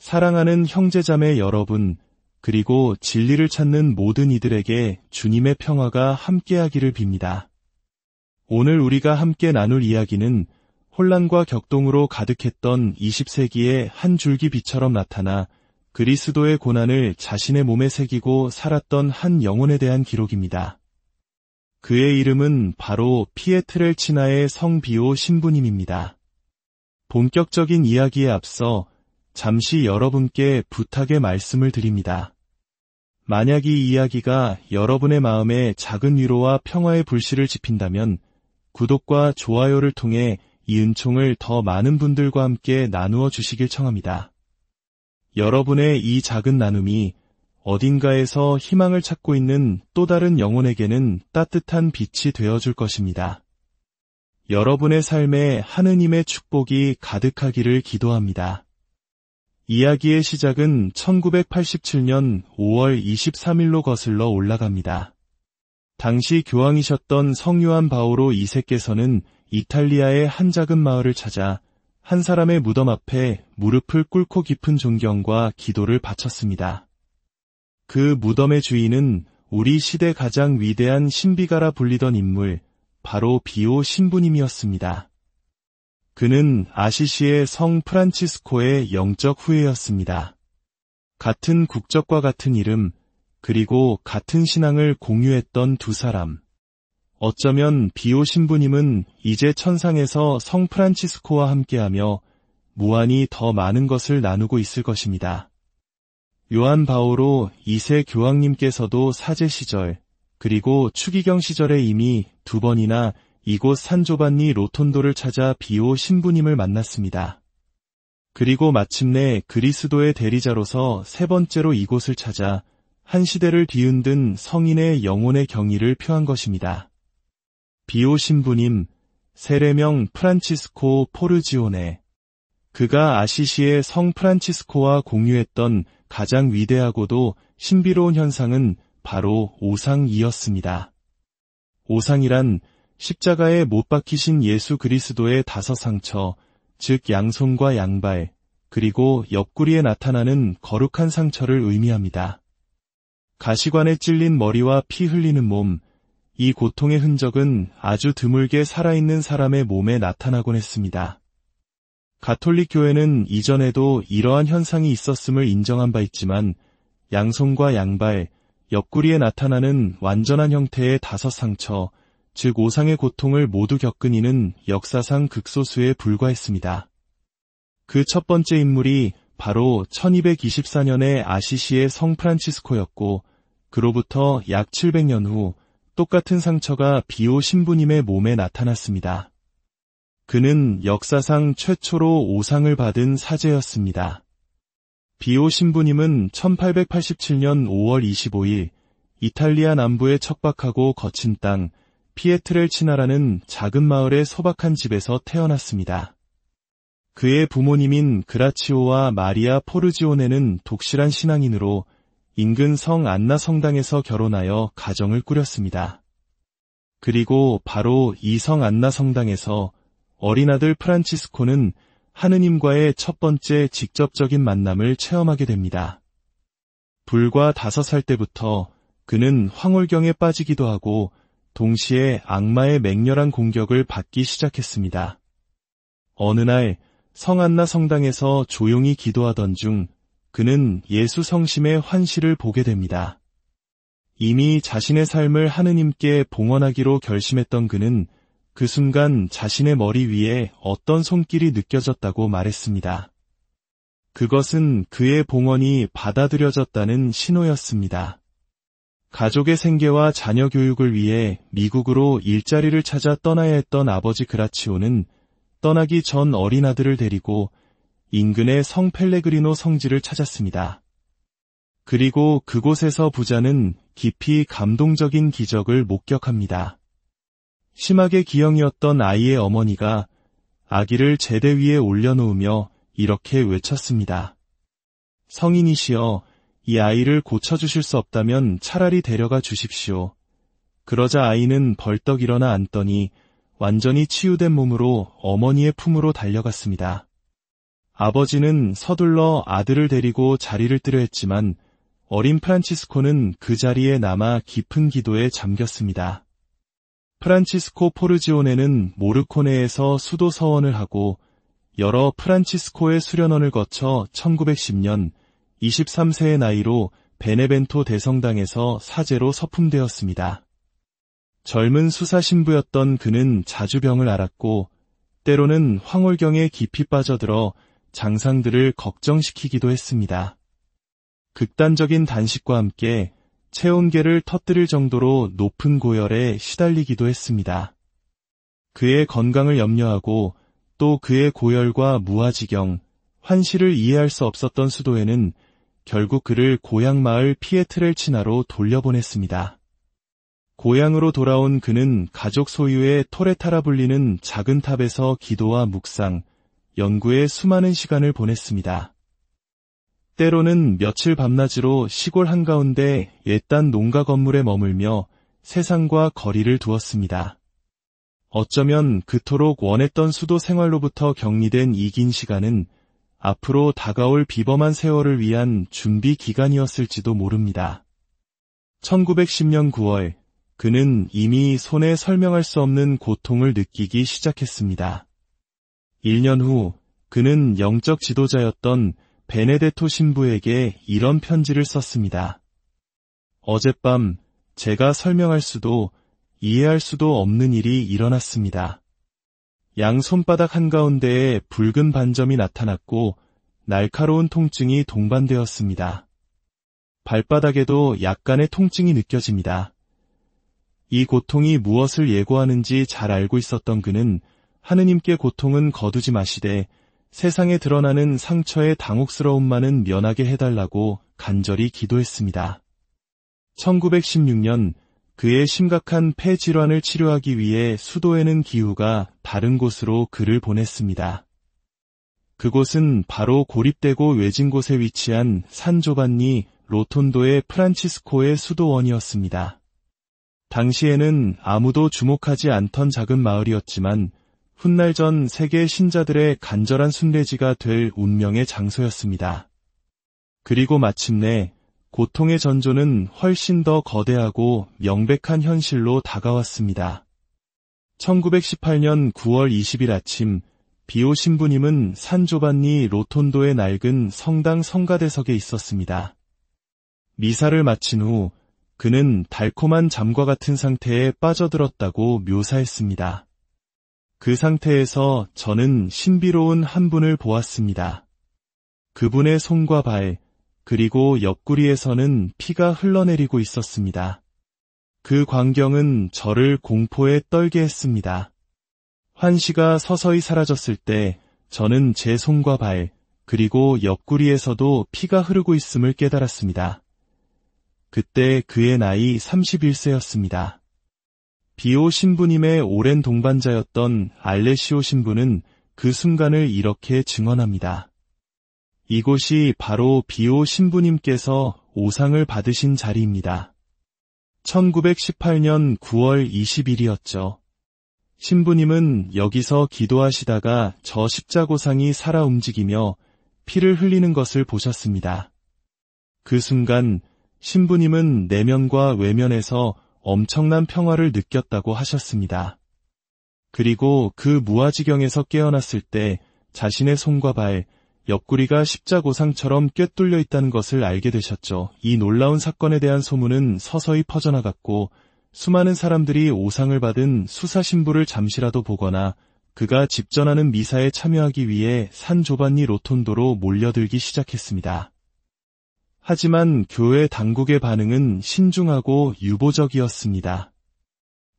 사랑하는 형제자매 여러분, 그리고 진리를 찾는 모든 이들에게 주님의 평화가 함께하기를 빕니다. 오늘 우리가 함께 나눌 이야기는 혼란과 격동으로 가득했던 20세기의 한 줄기 빛처럼 나타나 그리스도의 고난을 자신의 몸에 새기고 살았던 한 영혼에 대한 기록입니다. 그의 이름은 바로 피에트렐치나의 성 비오 신부님입니다. 본격적인 이야기에 앞서 잠시 여러분께 부탁의 말씀을 드립니다. 만약 이 이야기가 여러분의 마음에 작은 위로와 평화의 불씨를 지핀다면 구독과 좋아요를 통해 이 은총을 더 많은 분들과 함께 나누어 주시길 청합니다. 여러분의 이 작은 나눔이 어딘가에서 희망을 찾고 있는 또 다른 영혼에게는 따뜻한 빛이 되어줄 것입니다. 여러분의 삶에 하느님의 축복이 가득하기를 기도합니다. 이야기의 시작은 1987년 5월 23일로 거슬러 올라갑니다. 당시 교황이셨던 성요한 바오로 2세께서는 이탈리아의 한 작은 마을을 찾아 한 사람의 무덤 앞에 무릎을 꿇고 깊은 존경과 기도를 바쳤습니다. 그 무덤의 주인은 우리 시대 가장 위대한 신비가라 불리던 인물, 바로 비오 신부님이었습니다. 그는 아시시의 성 프란치스코의 영적 후예였습니다. 같은 국적과 같은 이름, 그리고 같은 신앙을 공유했던 두 사람. 어쩌면 비오 신부님은 이제 천상에서 성 프란치스코와 함께하며 무한히 더 많은 것을 나누고 있을 것입니다. 요한 바오로 2세 교황님께서도 사제 시절, 그리고 추기경 시절에 이미 두 번이나 이곳 산조반니 로톤도를 찾아 비오 신부님을 만났습니다. 그리고 마침내 그리스도의 대리자로서 세 번째로 이곳을 찾아 한 시대를 뒤흔든 성인의 영혼의 경의를 표한 것입니다. 비오 신부님, 세례명 프란치스코 포르지오네. 그가 아시시의 성 프란치스코와 공유했던 가장 위대하고도 신비로운 현상은 바로 오상이었습니다. 오상이란 십자가에 못 박히신 예수 그리스도의 5상처, 즉 양손과 양발, 그리고 옆구리에 나타나는 거룩한 상처를 의미합니다. 가시관에 찔린 머리와 피 흘리는 몸, 이 고통의 흔적은 아주 드물게 살아있는 사람의 몸에 나타나곤 했습니다. 가톨릭 교회는 이전에도 이러한 현상이 있었음을 인정한 바 있지만 양손과 양발, 옆구리에 나타나는 완전한 형태의 5상처, 즉 오상의 고통을 모두 겪은 이는 역사상 극소수에 불과했습니다. 그 첫 번째 인물이 바로 1224년에 아시시의 성 프란치스코였고 그로부터 약 700년 후 똑같은 상처가 비오 신부님의 몸에 나타났습니다. 그는 역사상 최초로 오상을 받은 사제였습니다. 비오 신부님은 1887년 5월 25일 이탈리아 남부의 척박하고 거친 땅 피에트렐치나라는 작은 마을의 소박한 집에서 태어났습니다. 그의 부모님인 그라치오와 마리아 포르지오네는 독실한 신앙인으로 인근 성 안나 성당에서 결혼하여 가정을 꾸렸습니다. 그리고 바로 이 성 안나 성당에서 어린 아들 프란치스코는 하느님과의 첫 번째 직접적인 만남을 체험하게 됩니다. 불과 5살 때부터 그는 황홀경에 빠지기도 하고 동시에 악마의 맹렬한 공격을 받기 시작했습니다. 어느 날 성안나 성당에서 조용히 기도하던 중 그는 예수 성심의 환시를 보게 됩니다. 이미 자신의 삶을 하느님께 봉헌하기로 결심했던 그는 그 순간 자신의 머리 위에 어떤 손길이 느껴졌다고 말했습니다. 그것은 그의 봉헌이 받아들여졌다는 신호였습니다. 가족의 생계와 자녀 교육을 위해 미국으로 일자리를 찾아 떠나야 했던 아버지 그라치오는 떠나기 전 어린 아들을 데리고 인근의 성 펠레그리노 성지를 찾았습니다. 그리고 그곳에서 부자는 깊이 감동적인 기적을 목격합니다. 심하게 기형이었던 아이의 어머니가 아기를 제대 위에 올려놓으며 이렇게 외쳤습니다. 성인이시여, 이 아이를 고쳐주실 수 없다면 차라리 데려가 주십시오. 그러자 아이는 벌떡 일어나 앉더니 완전히 치유된 몸으로 어머니의 품으로 달려갔습니다. 아버지는 서둘러 아들을 데리고 자리를 뜨려 했지만 어린 프란치스코는 그 자리에 남아 깊은 기도에 잠겼습니다. 프란치스코 포르지오네는 모르코네에서 수도 서원을 하고 여러 프란치스코의 수련원을 거쳐 1910년 23세의 나이로 베네벤토 대성당에서 사제로 서품되었습니다. 젊은 수사 신부였던 그는 자주 병을 앓았고 때로는 황홀경에 깊이 빠져들어 장상들을 걱정시키기도 했습니다. 극단적인 단식과 함께 체온계를 터뜨릴 정도로 높은 고열에 시달리기도 했습니다. 그의 건강을 염려하고 또 그의 고열과 무아지경, 환시를 이해할 수 없었던 수도회는 결국 그를 고향 마을 피에트렐치나로 돌려보냈습니다. 고향으로 돌아온 그는 가족 소유의 토레타라 불리는 작은 탑에서 기도와 묵상, 연구에 수많은 시간을 보냈습니다. 때로는 며칠 밤낮으로 시골 한가운데 옛단 농가 건물에 머물며 세상과 거리를 두었습니다. 어쩌면 그토록 원했던 수도 생활로부터 격리된 이 긴 시간은 앞으로 다가올 비범한 세월을 위한 준비 기간이었을지도 모릅니다. 1910년 9월, 그는 이미 손에 설명할 수 없는 고통을 느끼기 시작했습니다. 1년 후, 그는 영적 지도자였던 베네데토 신부에게 이런 편지를 썼습니다. 어젯밤 제가 설명할 수도 이해할 수도 없는 일이 일어났습니다. 양 손바닥 한가운데에 붉은 반점이 나타났고 날카로운 통증이 동반되었습니다. 발바닥에도 약간의 통증이 느껴집니다. 이 고통이 무엇을 예고하는지 잘 알고 있었던 그는 하느님께 고통은 거두지 마시되 세상에 드러나는 상처의 당혹스러움만은 면하게 해달라고 간절히 기도했습니다. 1916년 그의 심각한 폐 질환을 치료하기 위해 수도에는 기후가 다른 곳으로 그를 보냈습니다. 그곳은 바로 고립되고 외진 곳에 위치한 산 조반니 로톤도의 프란치스코의 수도원이었습니다. 당시에는 아무도 주목하지 않던 작은 마을이었지만 훗날 전 세계 신자들의 간절한 순례지가 될 운명의 장소였습니다. 그리고 마침내 고통의 전조는 훨씬 더 거대하고 명백한 현실로 다가왔습니다. 1918년 9월 20일 아침, 비오 신부님은 산 조반니 로톤도의 낡은 성당 성가대석에 있었습니다. 미사를 마친 후 그는 달콤한 잠과 같은 상태에 빠져들었다고 묘사했습니다. 그 상태에서 저는 신비로운 한 분을 보았습니다. 그분의 손과 발, 그리고 옆구리에서는 피가 흘러내리고 있었습니다. 그 광경은 저를 공포에 떨게 했습니다. 환시가 서서히 사라졌을 때 저는 제 손과 발, 그리고 옆구리에서도 피가 흐르고 있음을 깨달았습니다. 그때 그의 나이 31세였습니다. 비오 신부님의 오랜 동반자였던 알레시오 신부는 그 순간을 이렇게 증언합니다. 이곳이 바로 비오 신부님께서 오상을 받으신 자리입니다. 1918년 9월 20일이었죠. 신부님은 여기서 기도하시다가 저 십자고상이 살아 움직이며 피를 흘리는 것을 보셨습니다. 그 순간 신부님은 내면과 외면에서 엄청난 평화를 느꼈다고 하셨습니다. 그리고 그 무아지경에서 깨어났을 때 자신의 손과 발, 옆구리가 십자고상처럼 꿰뚫려 있다는 것을 알게 되셨죠. 이 놀라운 사건에 대한 소문은 서서히 퍼져나갔고 수많은 사람들이 오상을 받은 수사신부를 잠시라도 보거나 그가 집전하는 미사에 참여하기 위해 산 조반니 로톤도로 몰려들기 시작했습니다. 하지만 교회 당국의 반응은 신중하고 유보적이었습니다.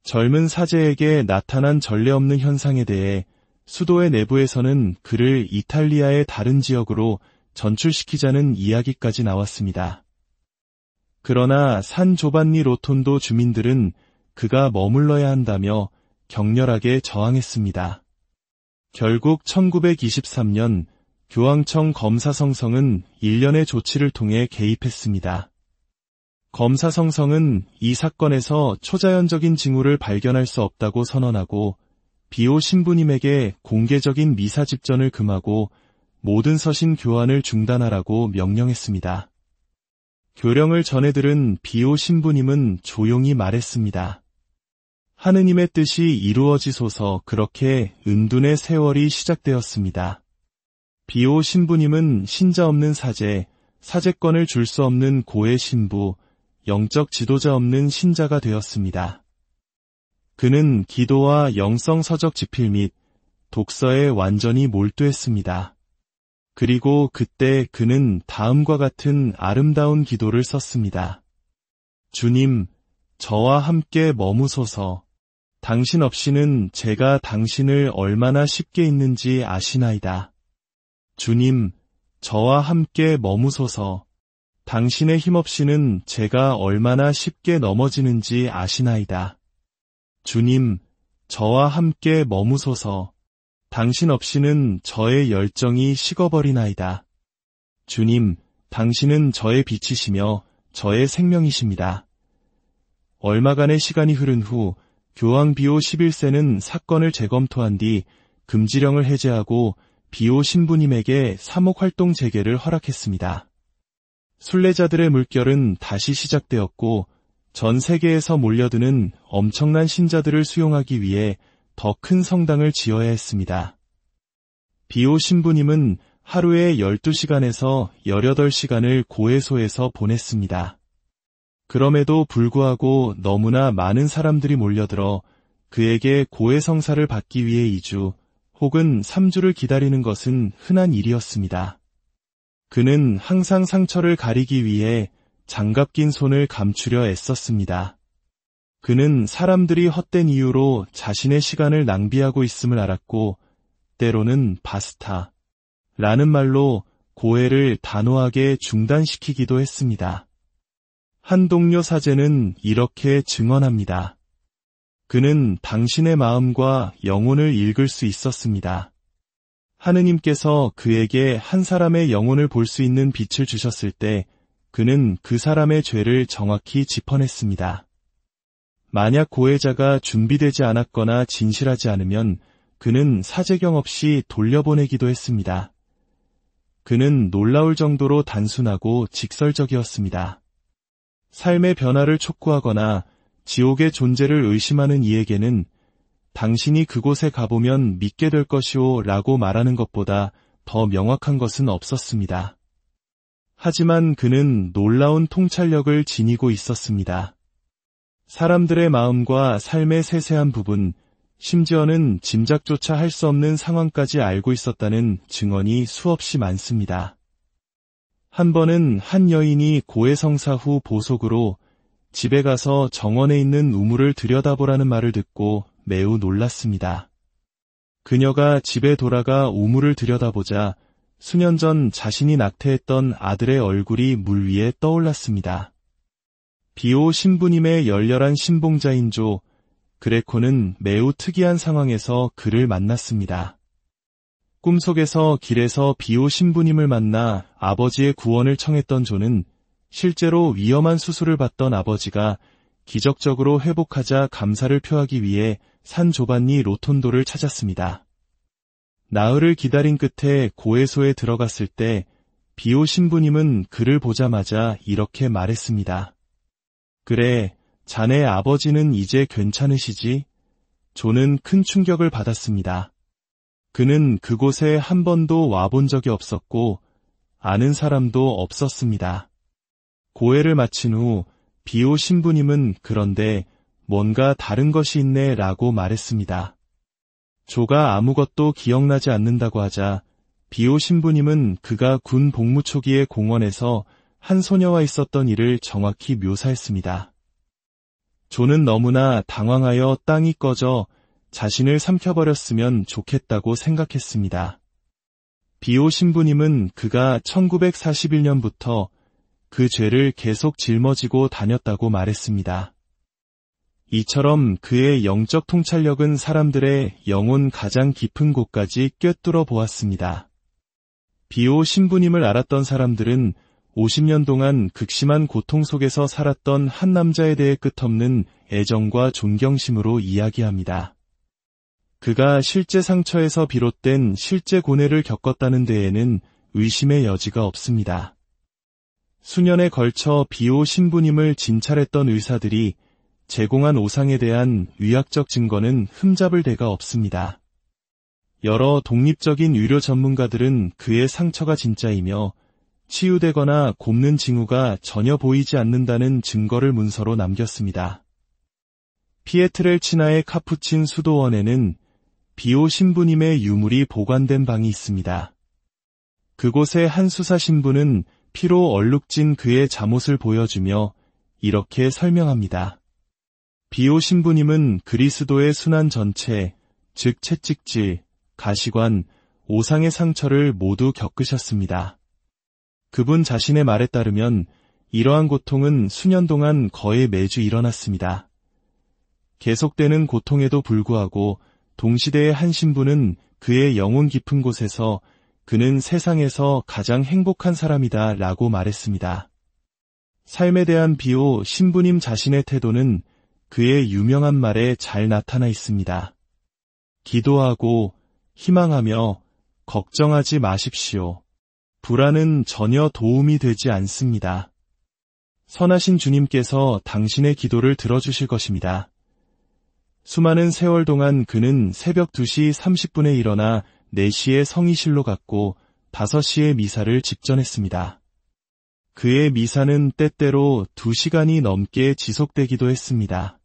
젊은 사제에게 나타난 전례 없는 현상에 대해 수도의 내부에서는 그를 이탈리아의 다른 지역으로 전출시키자는 이야기까지 나왔습니다. 그러나 산 조반니 로톤도 주민들은 그가 머물러야 한다며 격렬하게 저항했습니다. 결국 1923년 교황청 검사성성은 일련의 조치를 통해 개입했습니다. 검사성성은 이 사건에서 초자연적인 징후를 발견할 수 없다고 선언하고 비오 신부님에게 공개적인 미사 집전을 금하고 모든 서신 교환을 중단하라고 명령했습니다. 교령을 전해 들은 비오 신부님은 조용히 말했습니다. 하느님의 뜻이 이루어지소서. 그렇게 은둔의 세월이 시작되었습니다. 비오 신부님은 신자 없는 사제, 사제권을 줄 수 없는 고의 신부, 영적 지도자 없는 신자가 되었습니다. 그는 기도와 영성 서적 집필 및 독서에 완전히 몰두했습니다. 그리고 그때 그는 다음과 같은 아름다운 기도를 썼습니다. 주님, 저와 함께 머무소서. 당신 없이는 제가 당신을 얼마나 쉽게 잊는지 아시나이다. 주님, 저와 함께 머무소서. 당신의 힘 없이는 제가 얼마나 쉽게 넘어지는지 아시나이다. 주님, 저와 함께 머무소서. 당신 없이는 저의 열정이 식어버리나이다. 주님, 당신은 저의 빛이시며 저의 생명이십니다. 얼마간의 시간이 흐른 후 교황 비오 11세는 사건을 재검토한 뒤 금지령을 해제하고 비오 신부님에게 사목활동 재개를 허락했습니다. 순례자들의 물결은 다시 시작되었고 전 세계에서 몰려드는 엄청난 신자들을 수용하기 위해 더 큰 성당을 지어야 했습니다. 비오 신부님은 하루에 12시간에서 18시간을 고해소에서 보냈습니다. 그럼에도 불구하고 너무나 많은 사람들이 몰려들어 그에게 고해 성사를 받기 위해 2주 혹은 3주를 기다리는 것은 흔한 일이었습니다. 그는 항상 상처를 가리기 위해 장갑 낀 손을 감추려 애썼습니다. 그는 사람들이 헛된 이유로 자신의 시간을 낭비하고 있음을 알았고 때로는 바스타라는 말로 고해를 단호하게 중단시키기도 했습니다. 한 동료 사제는 이렇게 증언합니다. 그는 당신의 마음과 영혼을 읽을 수 있었습니다. 하느님께서 그에게 한 사람의 영혼을 볼 수 있는 빛을 주셨을 때 그는 그 사람의 죄를 정확히 짚어냈습니다. 만약 고해자가 준비되지 않았거나 진실하지 않으면 그는 사제경 없이 돌려보내기도 했습니다. 그는 놀라울 정도로 단순하고 직설적이었습니다. 삶의 변화를 촉구하거나 지옥의 존재를 의심하는 이에게는 당신이 그곳에 가보면 믿게 될 것이오 라고 말하는 것보다 더 명확한 것은 없었습니다. 하지만 그는 놀라운 통찰력을 지니고 있었습니다. 사람들의 마음과 삶의 세세한 부분, 심지어는 짐작조차 할 수 없는 상황까지 알고 있었다는 증언이 수없이 많습니다. 한 번은 한 여인이 고해 성사 후 보속으로 집에 가서 정원에 있는 우물을 들여다보라는 말을 듣고 매우 놀랐습니다. 그녀가 집에 돌아가 우물을 들여다보자 수년 전 자신이 낙태했던 아들의 얼굴이 물 위에 떠올랐습니다. 비오 신부님의 열렬한 신봉자인 조 그레코는 매우 특이한 상황에서 그를 만났습니다. 꿈속에서 길에서 비오 신부님을 만나 아버지의 구원을 청했던 조는 실제로 위험한 수술을 받던 아버지가 기적적으로 회복하자 감사를 표하기 위해 산 조반니 로톤도를 찾았습니다. 나흘을 기다린 끝에 고해소에 들어갔을 때 비오 신부님은 그를 보자마자 이렇게 말했습니다. 그래, 자네 아버지는 이제 괜찮으시지? 조는 큰 충격을 받았습니다. 그는 그곳에 한 번도 와본 적이 없었고 아는 사람도 없었습니다. 고해를 마친 후 비오 신부님은 그런데 뭔가 다른 것이 있네 라고 말했습니다. 조가 아무것도 기억나지 않는다고 하자 비오 신부님은 그가 군 복무 초기에 공원에서 한 소녀와 있었던 일을 정확히 묘사했습니다. 조는 너무나 당황하여 땅이 꺼져 자신을 삼켜버렸으면 좋겠다고 생각했습니다. 비오 신부님은 그가 1941년부터 그 죄를 계속 짊어지고 다녔다고 말했습니다. 이처럼 그의 영적 통찰력은 사람들의 영혼 가장 깊은 곳까지 꿰뚫어 보았습니다. 비오 신부님을 알았던 사람들은 50년 동안 극심한 고통 속에서 살았던 한 남자에 대해 끝없는 애정과 존경심으로 이야기합니다. 그가 실제 상처에서 비롯된 실제 고뇌를 겪었다는 데에는 의심의 여지가 없습니다. 수년에 걸쳐 비오 신부님을 진찰했던 의사들이 제공한 오상에 대한 의학적 증거는 흠잡을 데가 없습니다. 여러 독립적인 의료 전문가들은 그의 상처가 진짜이며 치유되거나 곱는 징후가 전혀 보이지 않는다는 증거를 문서로 남겼습니다. 피에트렐치나의 카푸친 수도원에는 비오 신부님의 유물이 보관된 방이 있습니다. 그곳에 한 수사 신부는 피로 얼룩진 그의 잠옷을 보여주며 이렇게 설명합니다. 비오 신부님은 그리스도의 순환 전체, 즉 채찍질, 가시관, 오상의 상처를 모두 겪으셨습니다. 그분 자신의 말에 따르면 이러한 고통은 수년 동안 거의 매주 일어났습니다. 계속되는 고통에도 불구하고 동시대의 한 신부는 그의 영혼 깊은 곳에서 그는 세상에서 가장 행복한 사람이다 라고 말했습니다. 삶에 대한 비오 신부님 자신의 태도는 그의 유명한 말에 잘 나타나 있습니다. 기도하고 희망하며 걱정하지 마십시오. 불안은 전혀 도움이 되지 않습니다. 선하신 주님께서 당신의 기도를 들어주실 것입니다. 수많은 세월 동안 그는 새벽 2시 30분에 일어나 4시에 성의실로 갔고 5시에 미사를 집전했습니다. 그의 미사는 때때로 2시간이 넘게 지속되기도 했습니다.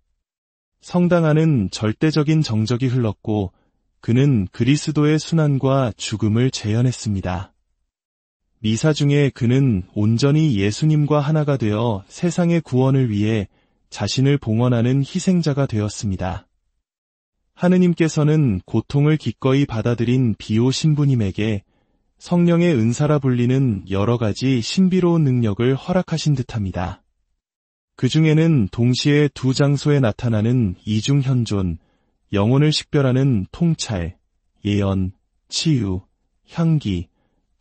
성당 안은 절대적인 정적이 흘렀고 그는 그리스도의 순환과 죽음을 재현했습니다. 미사 중에 그는 온전히 예수님과 하나가 되어 세상의 구원을 위해 자신을 봉헌하는 희생자가 되었습니다. 하느님께서는 고통을 기꺼이 받아들인 비오 신부님에게 성령의 은사라 불리는 여러 가지 신비로운 능력을 허락하신 듯합니다. 그 중에는 동시에 두 장소에 나타나는 이중 현존, 영혼을 식별하는 통찰, 예언, 치유, 향기,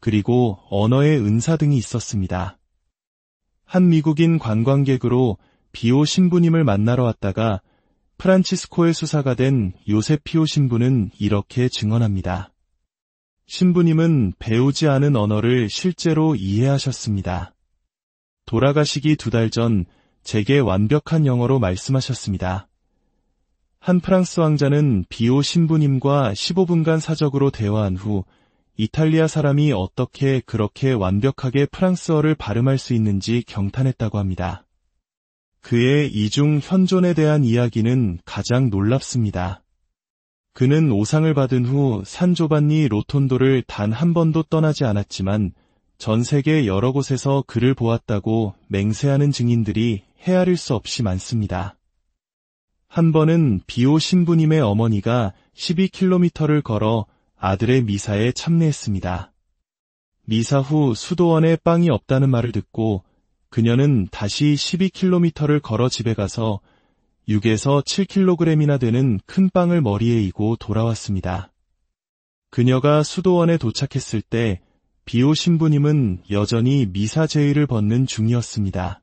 그리고 언어의 은사 등이 있었습니다. 한 미국인 관광객으로 비오 신부님을 만나러 왔다가 프란치스코의 수사가 된 요세피오 신부는 이렇게 증언합니다. 신부님은 배우지 않은 언어를 실제로 이해하셨습니다. 돌아가시기 2달 전 제게 완벽한 영어로 말씀하셨습니다. 한 프랑스 왕자는 비오 신부님과 15분간 사적으로 대화한 후 이탈리아 사람이 어떻게 그렇게 완벽하게 프랑스어를 발음할 수 있는지 경탄했다고 합니다. 그의 이중 현존에 대한 이야기는 가장 놀랍습니다. 그는 오상을 받은 후 산 조반니 로톤도를 단 한 번도 떠나지 않았지만 전 세계 여러 곳에서 그를 보았다고 맹세하는 증인들이 헤아릴 수 없이 많습니다. 한 번은 비오 신부님의 어머니가 12km를 걸어 아들의 미사에 참례했습니다. 미사 후 수도원에 빵이 없다는 말을 듣고 그녀는 다시 12km를 걸어 집에 가서 6에서 7kg이나 되는 큰 빵을 머리에 이고 돌아왔습니다. 그녀가 수도원에 도착했을 때 비오 신부님은 여전히 미사 제의를 벗는 중이었습니다.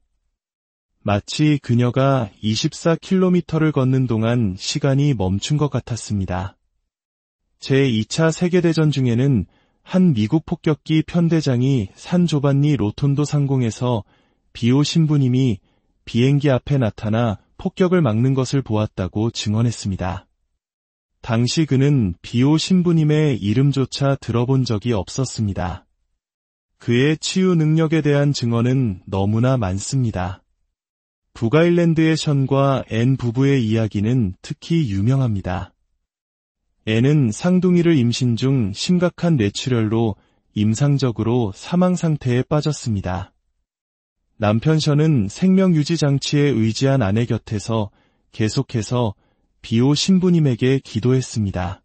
마치 그녀가 24km를 걷는 동안 시간이 멈춘 것 같았습니다. 제2차 세계대전 중에는 한 미국 폭격기 편대장이 산 조반니 로톤도 상공에서 비오 신부님이 비행기 앞에 나타나 폭격을 막는 것을 보았다고 증언했습니다. 당시 그는 비오 신부님의 이름조차 들어본 적이 없었습니다. 그의 치유 능력에 대한 증언은 너무나 많습니다. 북아일랜드의 션과 앤 부부의 이야기는 특히 유명합니다. 앤은 쌍둥이를 임신 중 심각한 뇌출혈로 임상적으로 사망 상태에 빠졌습니다. 남편 션은 생명유지 장치에 의지한 아내 곁에서 계속해서 비오 신부님에게 기도했습니다.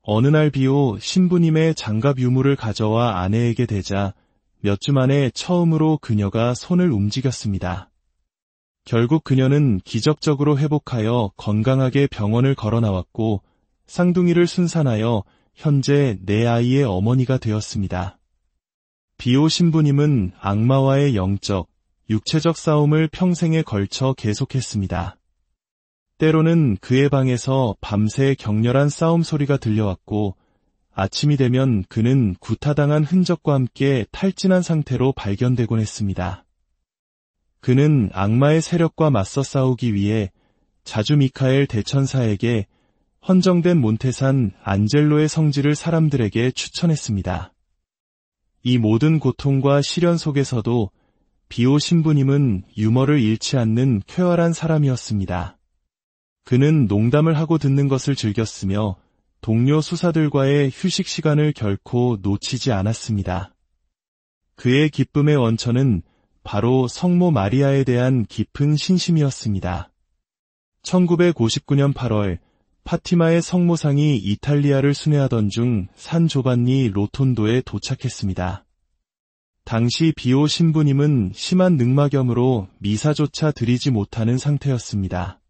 어느 날 비오 신부님의 장갑 유물을 가져와 아내에게 대자 몇 주 만에 처음으로 그녀가 손을 움직였습니다. 결국 그녀는 기적적으로 회복하여 건강하게 병원을 걸어 나왔고 쌍둥이를 순산하여 현재 4아이의 어머니가 되었습니다. 비오 신부님은 악마와의 영적, 육체적 싸움을 평생에 걸쳐 계속했습니다. 때로는 그의 방에서 밤새 격렬한 싸움 소리가 들려왔고 아침이 되면 그는 구타당한 흔적과 함께 탈진한 상태로 발견되곤 했습니다. 그는 악마의 세력과 맞서 싸우기 위해 자주 미카엘 대천사에게 헌정된 몬테산 안젤로의 성지를 사람들에게 추천했습니다. 이 모든 고통과 시련 속에서도 비오 신부님은 유머를 잃지 않는 쾌활한 사람이었습니다. 그는 농담을 하고 듣는 것을 즐겼으며 동료 수사들과의 휴식 시간을 결코 놓치지 않았습니다. 그의 기쁨의 원천은 바로 성모 마리아에 대한 깊은 신심이었습니다. 1959년 8월 파티마의 성모상이 이탈리아를 순회하던 중 산 조반니 로톤도에 도착했습니다. 당시 비오 신부님은 심한 늑막염으로 미사조차 드리지 못하는 상태였습니다.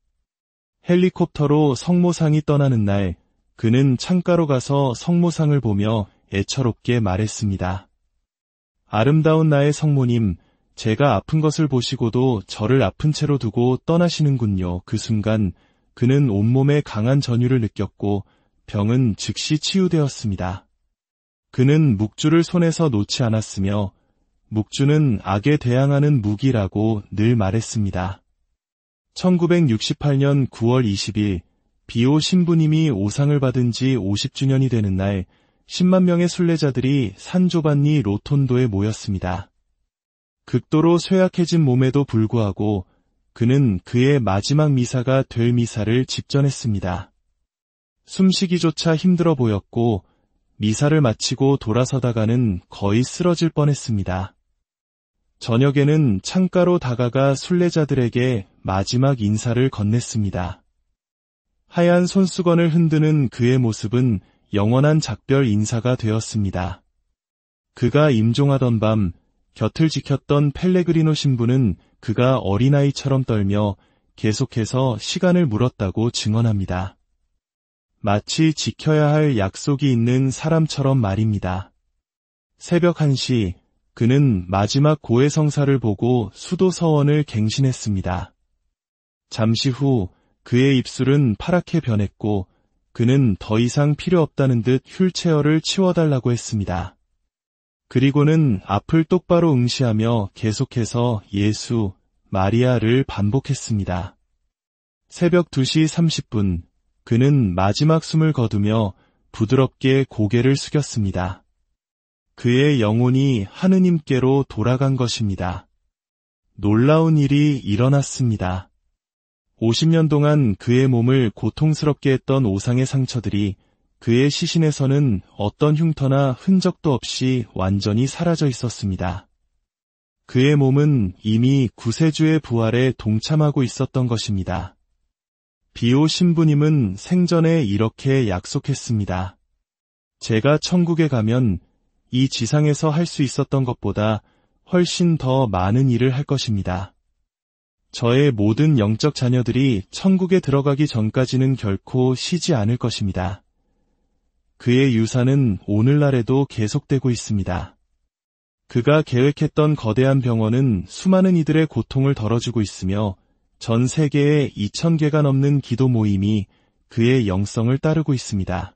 헬리콥터로 성모상이 떠나는 날 그는 창가로 가서 성모상을 보며 애처롭게 말했습니다. 아름다운 나의 성모님, 제가 아픈 것을 보시고도 저를 아픈 채로 두고 떠나시는군요. 그 순간 그는 온몸에 강한 전율을 느꼈고 병은 즉시 치유되었습니다. 그는 묵주를 손에서 놓지 않았으며 묵주는 악에 대항하는 무기라고 늘 말했습니다. 1968년 9월 20일 비오 신부님이 오상을 받은 지 50주년이 되는 날 10만 명의 순례자들이 산 조반니 로톤도에 모였습니다. 극도로 쇠약해진 몸에도 불구하고 그는 그의 마지막 미사가 될 미사를 집전했습니다. 숨쉬기조차 힘들어 보였고 미사를 마치고 돌아서다가는 거의 쓰러질 뻔했습니다. 저녁에는 창가로 다가가 순례자들에게 마지막 인사를 건넸습니다. 하얀 손수건을 흔드는 그의 모습은 영원한 작별 인사가 되었습니다. 그가 임종하던 밤 곁을 지켰던 펠레그리노 신부는 그가 어린아이처럼 떨며 계속해서 시간을 물었다고 증언합니다. 마치 지켜야 할 약속이 있는 사람처럼 말입니다. 새벽 1시 그는 마지막 고해성사를 보고 수도 서원을 갱신했습니다. 잠시 후 그의 입술은 파랗게 변했고 그는 더 이상 필요 없다는 듯 휠체어를 치워달라고 했습니다. 그리고는 앞을 똑바로 응시하며 계속해서 예수, 마리아를 반복했습니다. 새벽 2시 30분, 그는 마지막 숨을 거두며 부드럽게 고개를 숙였습니다. 그의 영혼이 하느님께로 돌아간 것입니다. 놀라운 일이 일어났습니다. 50년 동안 그의 몸을 고통스럽게 했던 오상의 상처들이 그의 시신에서는 어떤 흉터나 흔적도 없이 완전히 사라져 있었습니다. 그의 몸은 이미 구세주의 부활에 동참하고 있었던 것입니다. 비오 신부님은 생전에 이렇게 약속했습니다. 제가 천국에 가면 이 지상에서 할 수 있었던 것보다 훨씬 더 많은 일을 할 것입니다. 저의 모든 영적 자녀들이 천국에 들어가기 전까지는 결코 쉬지 않을 것입니다. 그의 유산은 오늘날에도 계속되고 있습니다. 그가 계획했던 거대한 병원은 수많은 이들의 고통을 덜어주고 있으며 전 세계에 2,000개가 넘는 기도 모임이 그의 영성을 따르고 있습니다.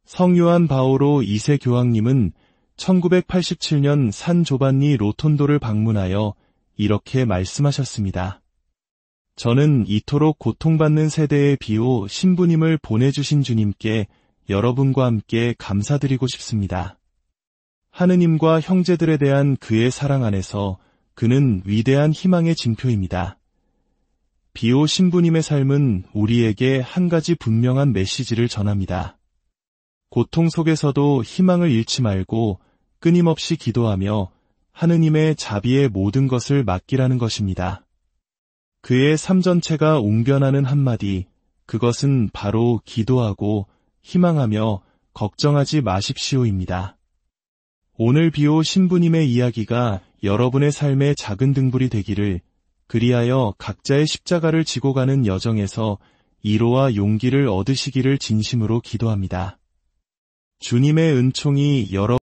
성요한 바오로 2세 교황님은 1987년 산 조반니 로톤도를 방문하여 이렇게 말씀하셨습니다. 저는 이토록 고통받는 세대의 비오 신부님을 보내주신 주님께 여러분과 함께 감사드리고 싶습니다. 하느님과 형제들에 대한 그의 사랑 안에서 그는 위대한 희망의 징표입니다. 비오 신부님의 삶은 우리에게 한 가지 분명한 메시지를 전합니다. 고통 속에서도 희망을 잃지 말고 끊임없이 기도하며 하느님의 자비에 모든 것을 맡기라는 것입니다. 그의 삶 전체가 웅변하는 한마디, 그것은 바로 기도하고 희망하며 걱정하지 마십시오입니다. 오늘 비오 신부님의 이야기가 여러분의 삶의 작은 등불이 되기를, 그리하여 각자의 십자가를 지고 가는 여정에서 이로와 용기를 얻으시기를 진심으로 기도합니다. 주님의 은총이